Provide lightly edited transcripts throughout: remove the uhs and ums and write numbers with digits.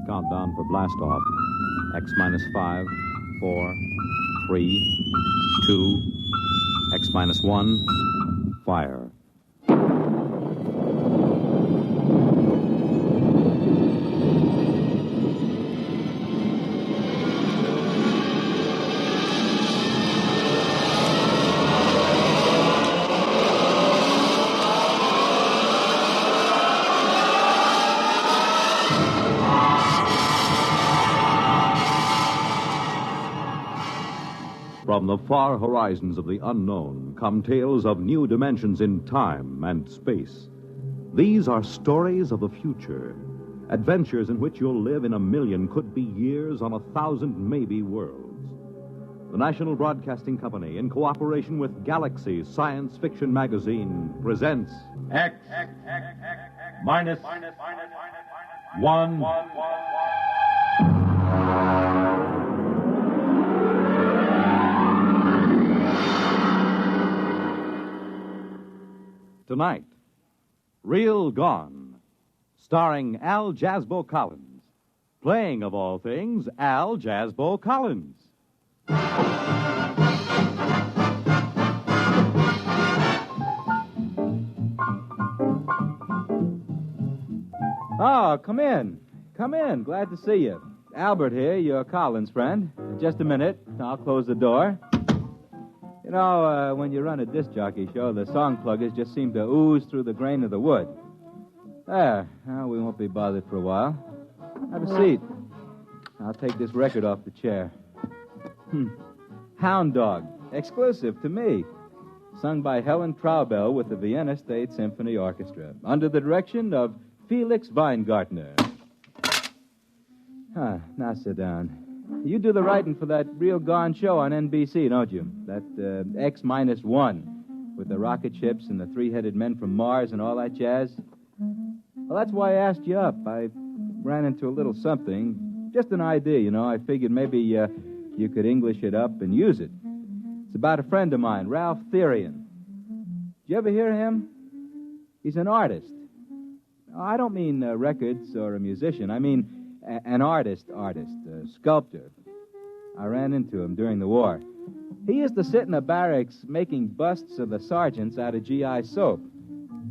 Countdown for blast off. X minus 5, 4, 3, 2, X minus 1, fire. From the far horizons of the unknown come tales of new dimensions in time and space. These are stories of the future, adventures in which you'll live in a million could-be years on 1,000 maybe worlds. The National Broadcasting Company, in cooperation with Galaxy Science Fiction Magazine, presents X minus 1. Tonight, Real Gone, starring Al Jasbo Collins, playing, of all things, Al Jasbo Collins. Oh, come in. Come in. Glad to see you. Albert here, your Collins friend. Just a minute. I'll close the door. You know, when you run a disc jockey show, the song pluggers just seem to ooze through the grain of the wood. There. Well, we won't be bothered for a while. Have a seat. I'll take this record off the chair. Hound Dog. Exclusive to me. Sung by Helen Traubel with the Vienna State Symphony Orchestra, under the direction of Felix Weingartner. Now sit down. You do the writing for that Real Gone show on NBC, don't you? That X minus 1, with the rocket ships and the three-headed men from Mars and all that jazz. Well, that's why I asked you up. I ran into a little something. Just an idea, you know. I figured maybe you could English it up and use it. It's about a friend of mine, Ralph Therian. Did you ever hear of him? He's an artist. I don't mean records or a musician. I mean an artist, a sculptor. I ran into him during the war. He used to sit in the barracks making busts of the sergeants out of GI soap.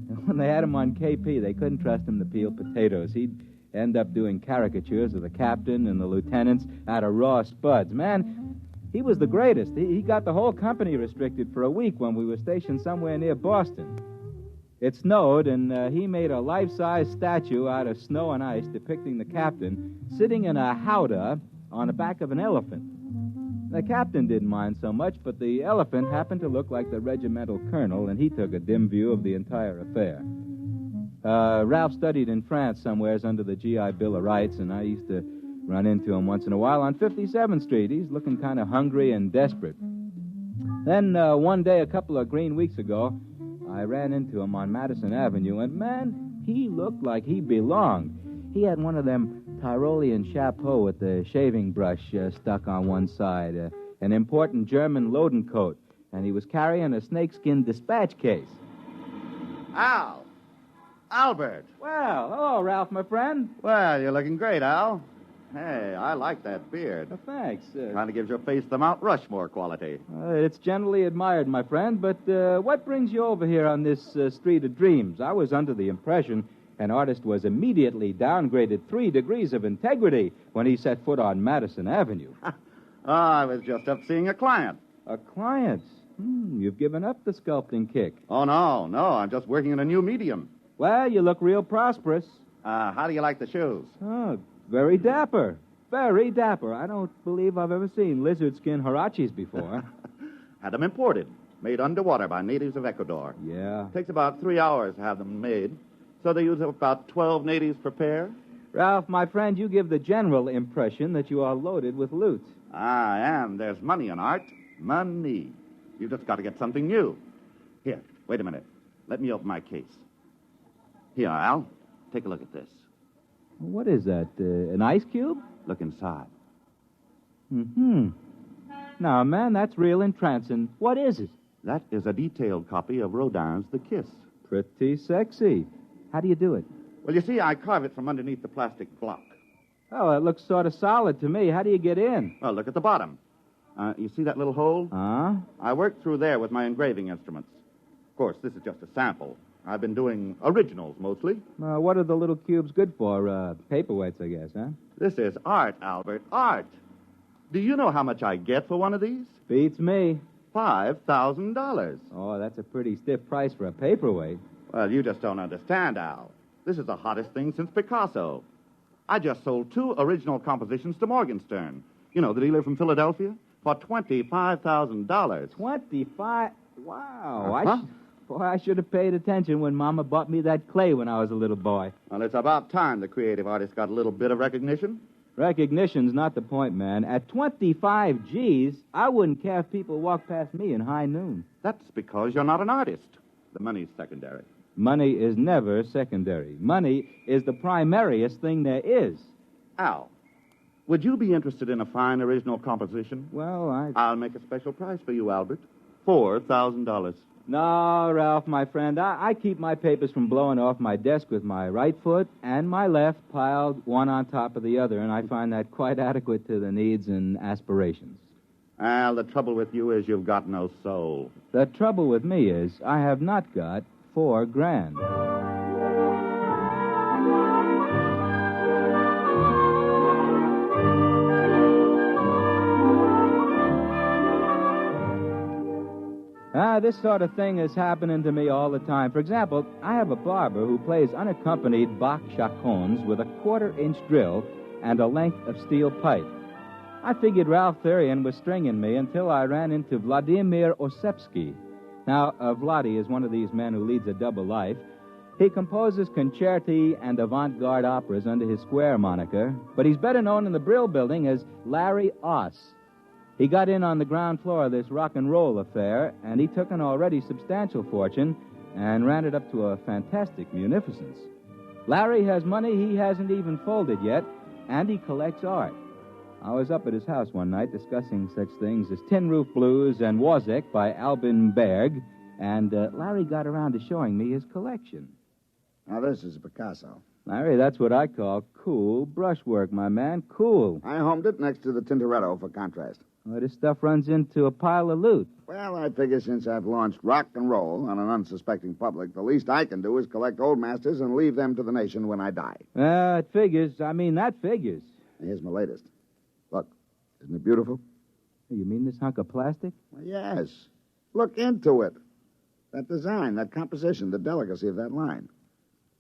And when they had him on KP, they couldn't trust him to peel potatoes. He'd end up doing caricatures of the captain and the lieutenants out of raw spuds. Man, he was the greatest. He got the whole company restricted for a week when we were stationed somewhere near Boston. It snowed, and he made a life-size statue out of snow and ice depicting the captain sitting in a howdah on the back of an elephant. The captain didn't mind so much, but the elephant happened to look like the regimental colonel, and he took a dim view of the entire affair. Ralph studied in France somewheres under the GI Bill of Rights, and I used to run into him once in a while on 57th Street. He's looking kind of hungry and desperate. Then one day, a couple of green weeks ago, I ran into him on Madison Avenue, and, man, he looked like he belonged. He had one of them Tyrolean chapeaux with the shaving brush stuck on one side, an important German loading coat, and he was carrying a snakeskin dispatch case. Al! Albert! Well, hello, Ralph, my friend. Well, you're looking great, Al. Hey, I like that beard. Thanks. Kind of gives your face the Mount Rushmore quality. It's generally admired, my friend, but what brings you over here on this street of dreams? I was under the impression an artist was immediately downgraded 3 degrees of integrity when he set foot on Madison Avenue. I was just up seeing a client. A client? You've given up the sculpting kick. Oh, no, I'm just working in a new medium. Well, you look real prosperous. How do you like the shoes? Oh, very dapper. Very dapper. I don't believe I've ever seen lizard skin huaraches before. Had them imported, made underwater by natives of Ecuador. Yeah. Takes about 3 hours to have them made, so they use about 12 natives per pair. Ralph, my friend, you give the general impression that you are loaded with loot. I am. There's money in art. Money. You just got to get something new. Here, wait a minute. Let me open my case. Here, Al. Take a look at this. What is that, an ice cube? Look inside. Now, man, that's real entrancing. What is it? That is a detailed copy of Rodin's The Kiss. Pretty sexy. How do you do it? Well, you see, I carve it from underneath the plastic block. Oh, it looks sort of solid to me. How do you get in? Well, look at the bottom. You see that little hole? Huh? I worked through there with my engraving instruments. Of course, this is just a sample. I've been doing originals mostly. What are the little cubes good for? Paperweights, I guess, huh? This is art, Albert, art. Do you know how much I get for one of these? Beats me. $5,000. Oh, that's a pretty stiff price for a paperweight. Well, you just don't understand, Al. This is the hottest thing since Picasso. I just sold 2 original compositions to Morgenstern. You know, the dealer from Philadelphia? For $25,000. 25? Wow. Uh-huh. Boy, I should have paid attention when Mama bought me that clay when I was a little boy. Well, it's about time the creative artist got a little bit of recognition. Recognition's not the point, man. At 25 G's, I wouldn't care if people walked past me in high noon. That's because you're not an artist. The money's secondary. Money is never secondary. Money is the primariest thing there is. Al, would you be interested in a fine original composition? Well, I'll make a special price for you, Albert. $4,000. No, Ralph, my friend. I keep my papers from blowing off my desk with my right foot and my left piled one on top of the other, and I find that quite adequate to the needs and aspirations. Al, the trouble with you is you've got no soul. The trouble with me is I have not got $4,000. This sort of thing is happening to me all the time. For example, I have a barber who plays unaccompanied Bach chaconnes with a 1/4-inch drill and a length of steel pipe. I figured Ralph Therian was stringing me until I ran into Vladimir Osepsky. Now, Vladi is one of these men who leads a double life. He composes concerti and avant-garde operas under his Square moniker, but he's better known in the Brill Building as Larry Oss. He got in on the ground floor of this rock and roll affair, and he took an already substantial fortune and ran it up to a fantastic munificence. Larry has money he hasn't even folded yet, and he collects art. I was up at his house one night discussing such things as Tin Roof Blues and Wozzeck by Albin Berg, and Larry got around to showing me his collection. Now, this is Picasso. Larry, that's what I call cool brushwork, my man. Cool. I homed it next to the Tintoretto for contrast. Well, this stuff runs into a pile of loot. Well, I figure since I've launched rock and roll on an unsuspecting public, the least I can do is collect old masters and leave them to the nation when I die. It figures. I mean, that figures. Here's my latest. Look, isn't it beautiful? You mean this hunk of plastic? Well, yes. Look into it. That design, that composition, the delicacy of that line.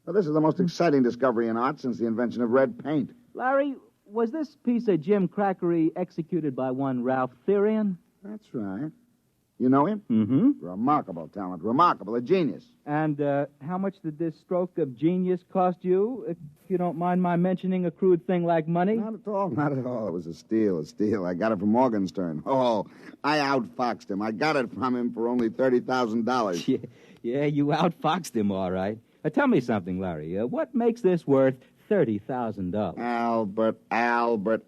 Well, this is the most exciting discovery in art since the invention of red paint. Larry, was this piece of Jim Crackery executed by one Ralph Therian? That's right. You know him? Mm-hmm. Remarkable talent. Remarkable. A genius. And how much did this stroke of genius cost you, if you don't mind my mentioning a crude thing like money? Not at all. Not at all. It was a steal. I got it from Morgenstern. Oh, I outfoxed him. I got it from him for only $30,000. Yeah, you outfoxed him, all right. Tell me something, Larry. What makes this worth $30,000?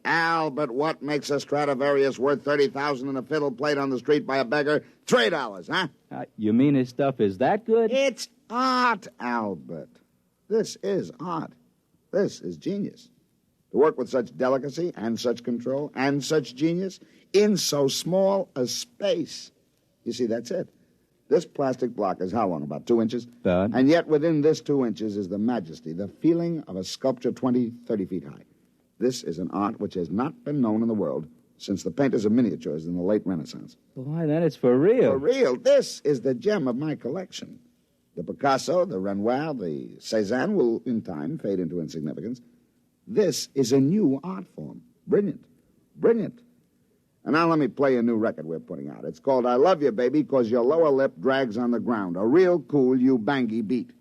Albert, what makes a Stradivarius worth $30,000 and a fiddle played on the street by a beggar $3, huh? You mean his stuff is that good? It's art, Albert. This is art. This is genius. To work with such delicacy and such control and such genius in so small a space. You see, that's it. This plastic block is how long? About 2 inches? And yet within this 2 inches is the majesty, the feeling of a sculpture 20, 30 feet high. This is an art which has not been known in the world since the painters of miniatures in the late Renaissance. Why, then it's for real. For real. This is the gem of my collection. The Picasso, the Renoir, the Cézanne will, in time, fade into insignificance. This is a new art form. Brilliant. Brilliant. And now let me play a new record we're putting out. It's called I Love You, Baby, 'Cause Your Lower Lip Drags on the Ground. A real cool you-bangy beat.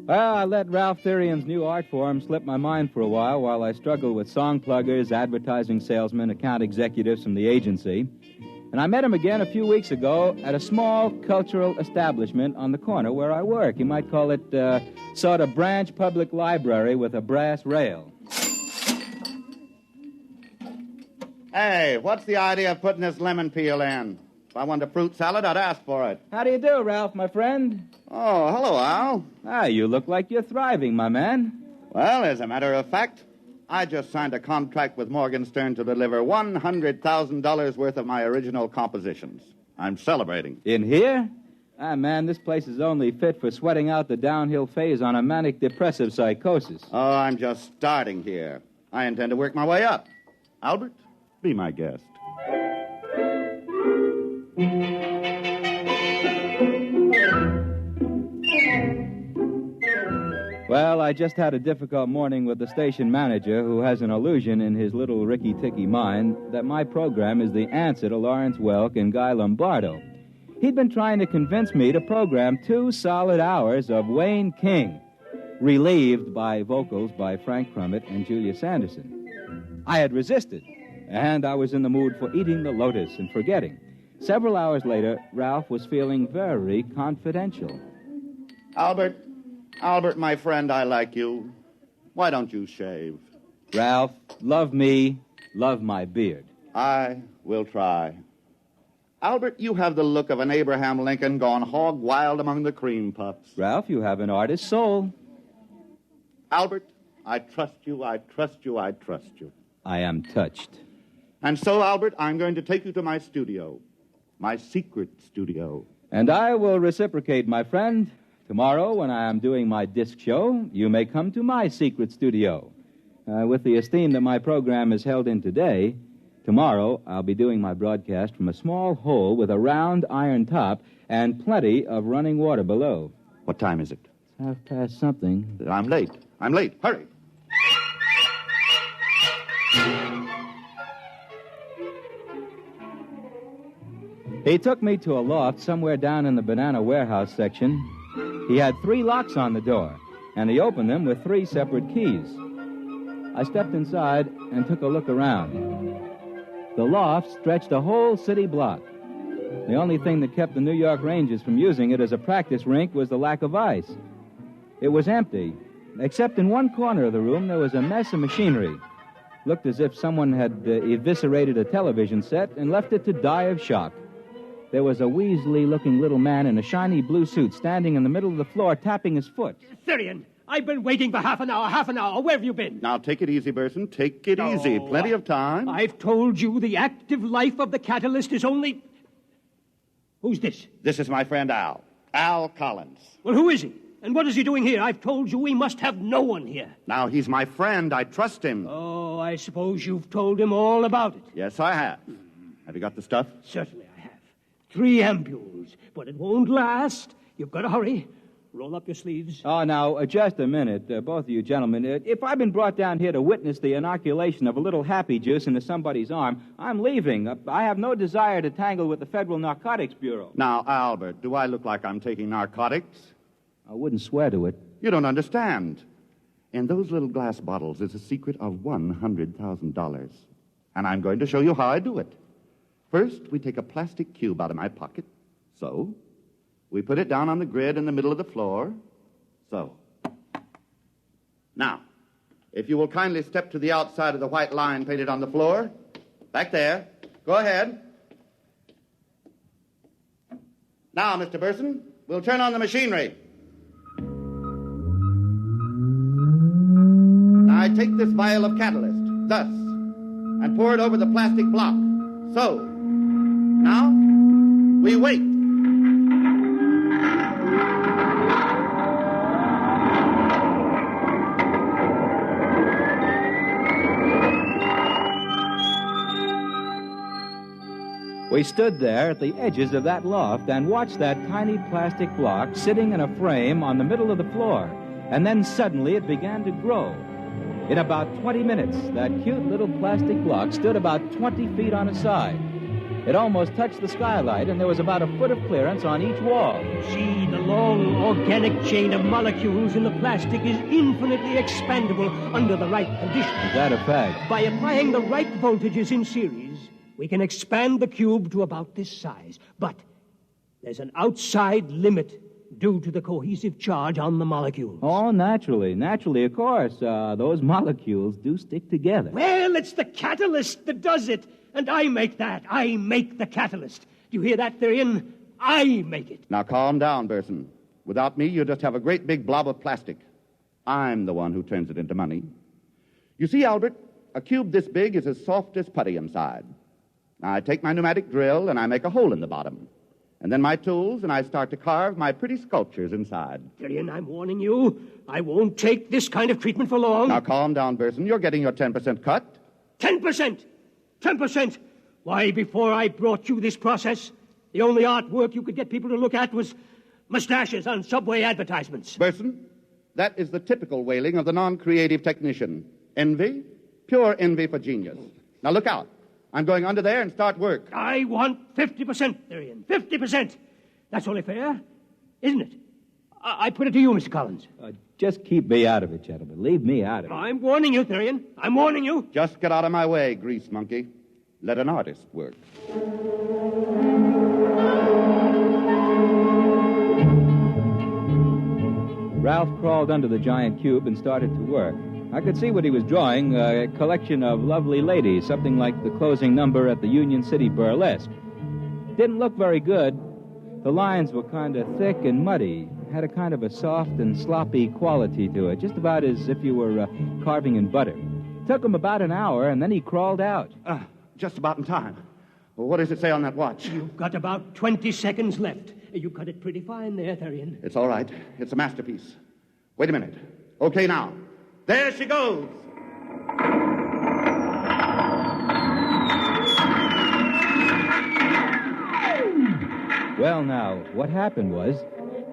Well, I let Ralph Therian's new art form slip my mind for a while I struggled with song pluggers, advertising salesmen, account executives from the agency. And I met him again a few weeks ago at a small cultural establishment on the corner where I work. You might call it sort of branch public library with a brass rail. Hey, what's the idea of putting this lemon peel in? If I wanted a fruit salad, I'd ask for it. How do you do, Ralph, my friend? Oh, hello, Al. Ah, you look like you're thriving, my man. Well, as a matter of fact, I just signed a contract with Morgenstern to deliver $100,000 worth of my original compositions. I'm celebrating. In here? Ah, man, this place is only fit for sweating out the downhill phase on a manic depressive psychosis. Oh, I'm just starting here. I intend to work my way up. Albert, be my guest. Well, I just had a difficult morning with the station manager who has an illusion in his little ricky-ticky mind that my program is the answer to Lawrence Welk and Guy Lombardo. He'd been trying to convince me to program 2 solid hours of Wayne King, relieved by vocals by Frank Crummett and Julia Sanderson. I had resisted, and I was in the mood for eating the lotus and forgetting. Several hours later, Ralph was feeling very confidential. Albert, my friend, I like you. Why don't you shave? Ralph, love me, love my beard. I will try. Albert, you have the look of an Abraham Lincoln gone hog wild among the cream puffs. Ralph, you have an artist's soul. Albert, I trust you, I trust you, I trust you. I am touched. And so, Albert, I'm going to take you to my studio. My secret studio. And I will reciprocate, my friend. Tomorrow, when I am doing my disc show, you may come to my secret studio. With the esteem that my program is held in today, tomorrow I'll be doing my broadcast from a small hole with a round iron top and plenty of running water below. What time is it? It's something. I'm late. Hurry. He took me to a loft somewhere down in the banana warehouse section. He had 3 locks on the door, and he opened them with 3 separate keys. I stepped inside and took a look around. The loft stretched a whole city block. The only thing that kept the New York Rangers from using it as a practice rink was the lack of ice. It was empty, except in one corner of the room there was a mess of machinery. Looked as if someone had eviscerated a television set and left it to die of shock. There was a weaselly-looking little man in a shiny blue suit standing in the middle of the floor tapping his foot. Syrian, I've been waiting for half an hour. Where have you been? Now, take it easy, Burson. Take it easy. Plenty of time. I've told you the active life of the catalyst is only... Who's this? This is my friend Al. Al Collins. Well, who is he? And what is he doing here? I've told you we must have no one here. Now, he's my friend. I trust him. Oh, I suppose you've told him all about it. Yes, I have. Have you got the stuff? Certainly I have. 3 ampules, but it won't last. You've got to hurry. Roll up your sleeves. Oh, now, just a minute, both of you gentlemen. If I've been brought down here to witness the inoculation of a little happy juice into somebody's arm, I'm leaving. I have no desire to tangle with the Federal Narcotics Bureau. Now, Albert, do I look like I'm taking narcotics? I wouldn't swear to it. You don't understand. In those little glass bottles is a secret of $100,000. And I'm going to show you how I do it. First, we take a plastic cube out of my pocket. So. We put it down on the grid in the middle of the floor. So. Now, if you will kindly step to the outside of the white line painted on the floor. Back there. Go ahead. Now, Mr. Burson, we'll turn on the machinery. Now, I take this vial of catalyst, thus, and pour it over the plastic block. So. Now, we wait. We stood there at the edges of that loft and watched that tiny plastic block sitting in a frame on the middle of the floor. And then suddenly it began to grow. In about 20 minutes, that cute little plastic block stood about 20 feet on its side. It almost touched the skylight, and there was about a foot of clearance on each wall. See, the long organic chain of molecules in the plastic is infinitely expandable under the right conditions. Is that a fact? By applying the right voltages in series, we can expand the cube to about this size. But there's an outside limit due to the cohesive charge on the molecules. Oh, naturally, of course. Those molecules do stick together. Well, it's the catalyst that does it. And I make that. I make the catalyst. Do you hear that, Therian? I make it. Now calm down, Burson. Without me, you just have a great big blob of plastic. I'm the one who turns it into money. You see, Albert, a cube this big is as soft as putty inside. Now, I take my pneumatic drill and I make a hole in the bottom. And then my tools, and I start to carve my pretty sculptures inside. Therian, I'm warning you. I won't take this kind of treatment for long. Now calm down, Burson. You're getting your 10% cut. 10%? 10%? Why, before I brought you this process, the only artwork you could get people to look at was mustaches on subway advertisements. Burson, that is the typical wailing of the non-creative technician. Envy, pure envy for genius. Now look out. I'm going under there and start work. I want 50%, Therian. 50%. That's only fair, isn't it? I put it to you, Mr. Collins. Just keep me out of it, gentlemen. Leave me out of it. I'm warning you, Therian. I'm warning you. Just get out of my way, grease monkey. Let an artist work. Ralph crawled under the giant cube and started to work. I could see what he was drawing, a collection of lovely ladies, something like the closing number at the Union City Burlesque. Didn't look very good. The lines were kind of thick and muddy, had a kind of a soft and sloppy quality to it, just about as if you were carving in butter. Took him about an hour, and then he crawled out. Just about in time. Well, what does it say on that watch? You've got about 20 seconds left. You cut it pretty fine there, Therian. It's all right. It's a masterpiece. Wait a minute. Okay, now. There she goes. Well, now, what happened was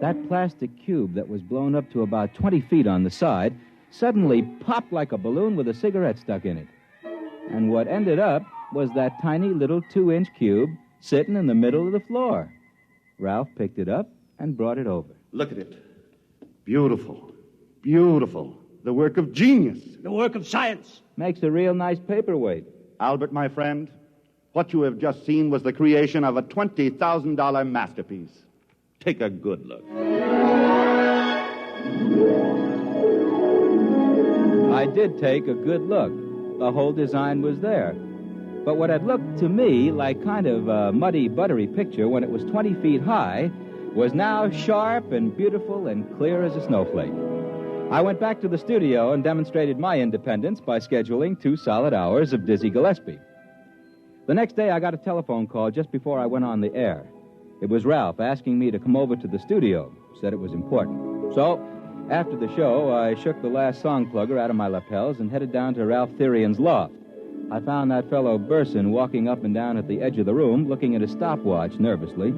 that plastic cube that was blown up to about 20 feet on the side suddenly popped like a balloon with a cigarette stuck in it. And what ended up was that tiny little 2-inch cube sitting in the middle of the floor. Ralph picked it up and brought it over. Look at it. Beautiful. Beautiful. The work of genius. The work of science. Makes a real nice paperweight. Albert, my friend, what you have just seen was the creation of a $20,000 masterpiece. Take a good look. I did take a good look. The whole design was there. But what had looked to me like kind of a muddy, buttery picture when it was 20 feet high was now sharp and beautiful and clear as a snowflake. I went back to the studio and demonstrated my independence by scheduling 2 solid hours of Dizzy Gillespie. The next day, I got a telephone call just before I went on the air. It was Ralph asking me to come over to the studio. Said it was important. So, after the show, I shook the last song plugger out of my lapels and headed down to Ralph Therian's loft. I found that fellow Burson walking up and down at the edge of the room, looking at his stopwatch nervously.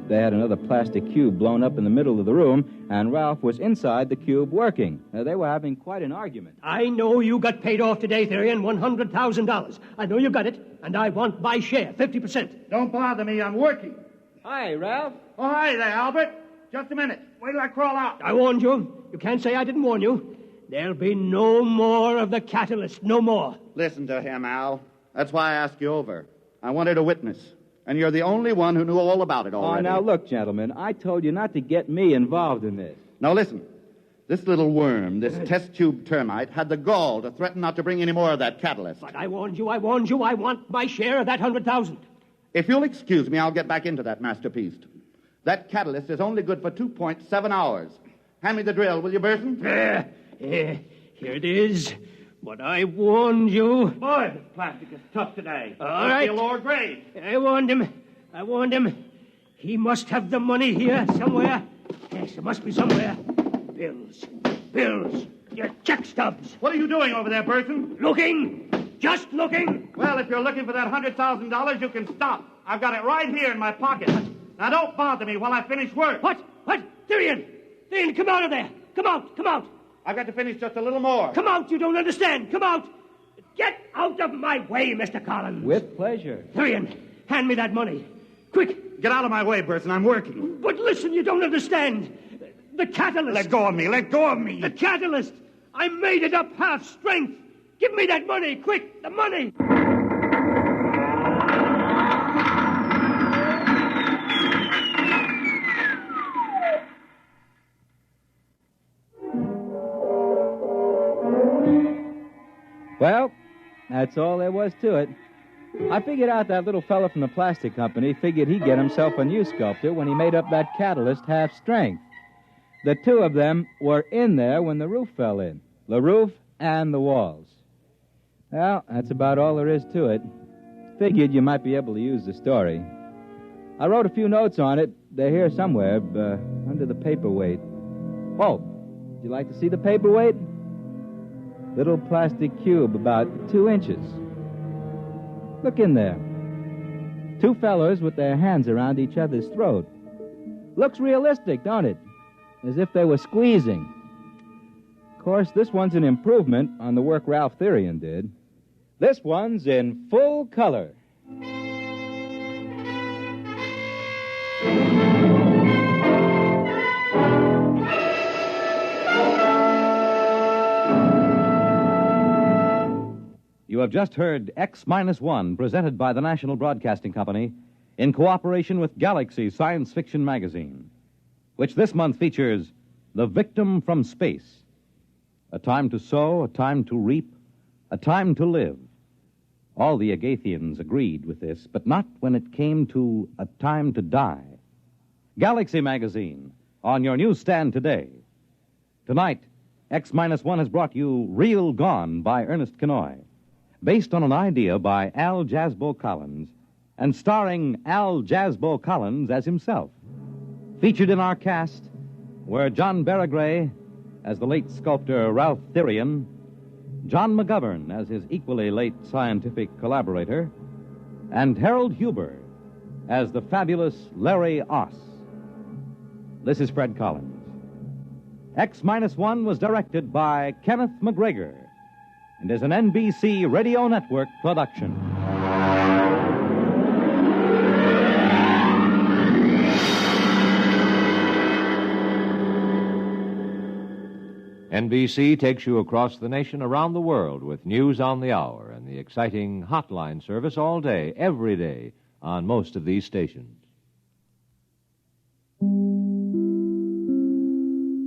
They had another plastic cube blown up in the middle of the room, and Ralph was inside the cube working. They were having quite an argument. I know you got paid off today, Therian, $100,000. I know you got it, and I want my share, 50%. Don't bother me. I'm working. Hi, Ralph. Oh, hi there, Albert. Just a minute. Wait till I crawl out. I warned you. You can't say I didn't warn you. There'll be no more of the catalyst, no more. Listen to him, Al. That's why I asked you over. I wanted a witness. And you're the only one who knew all about it already. Oh, now look, gentlemen, I told you not to get me involved in this. Now listen. This little worm, this test tube termite, had the gall to threaten not to bring any more of that catalyst. But I warned you. I want my share of that 100,000. If you'll excuse me, I'll get back into that masterpiece. That catalyst is only good for 2.7 hours. Hand me the drill, will you, Burson? Here it is. But I warned you. Boy, this plastic is tough today. All Must right. be a lower grade. I warned him. He must have the money here somewhere. Yes, there must be somewhere. Bills. Your check stubs. What are you doing over there, Burson? Looking. Just looking. Well, if you're looking for that $100,000, you can stop. I've got it right here in my pocket. Now, don't bother me while I finish work. What? Therian, come out of there. Come out. I've got to finish just a little more. Come out, you don't understand. Come out. Get out of my way, Mr. Collins. With pleasure. Therian, hand me that money. Quick. Get out of my way, Burson. I'm working. But listen, you don't understand. The catalyst. Let go of me. The catalyst. I made it up half strength. Give me that money. Quick, the money. Well, that's all there was to it. I figured out that little fella from the plastic company figured he'd get himself a new sculptor when he made up that catalyst half strength. The two of them were in there when the roof fell in. The roof and the walls. Well, that's about all there is to it. Figured you might be able to use the story. I wrote a few notes on it. They're here somewhere, under the paperweight. Oh, would you like to see the paperweight? Little plastic cube about 2 inches. Look in there. Two fellers with their hands around each other's throat. Looks realistic, don't it? As if they were squeezing. Of course, this one's an improvement on the work Ralph Therian did. This one's in full color. You have just heard X-1, presented by the National Broadcasting Company in cooperation with Galaxy Science Fiction Magazine, which this month features The Victim from Space. A time to sow, a time to reap, a time to live. All the Agathians agreed with this, but not when it came to a time to die. Galaxy Magazine, on your newsstand today. Tonight, X-1 has brought you Real Gone by Ernest Kenoy, based on an idea by Al Jasbo Collins and starring Al Jasbo Collins as himself. Featured in our cast were John Barragray as the late sculptor Ralph Therian, John McGovern as his equally late scientific collaborator, and Harold Huber as the fabulous Larry Oss. This is Fred Collins. X-1 was directed by Kenneth McGregor and is an NBC Radio Network production. NBC takes you across the nation, around the world, with news on the hour and the exciting hotline service all day, every day, on most of these stations.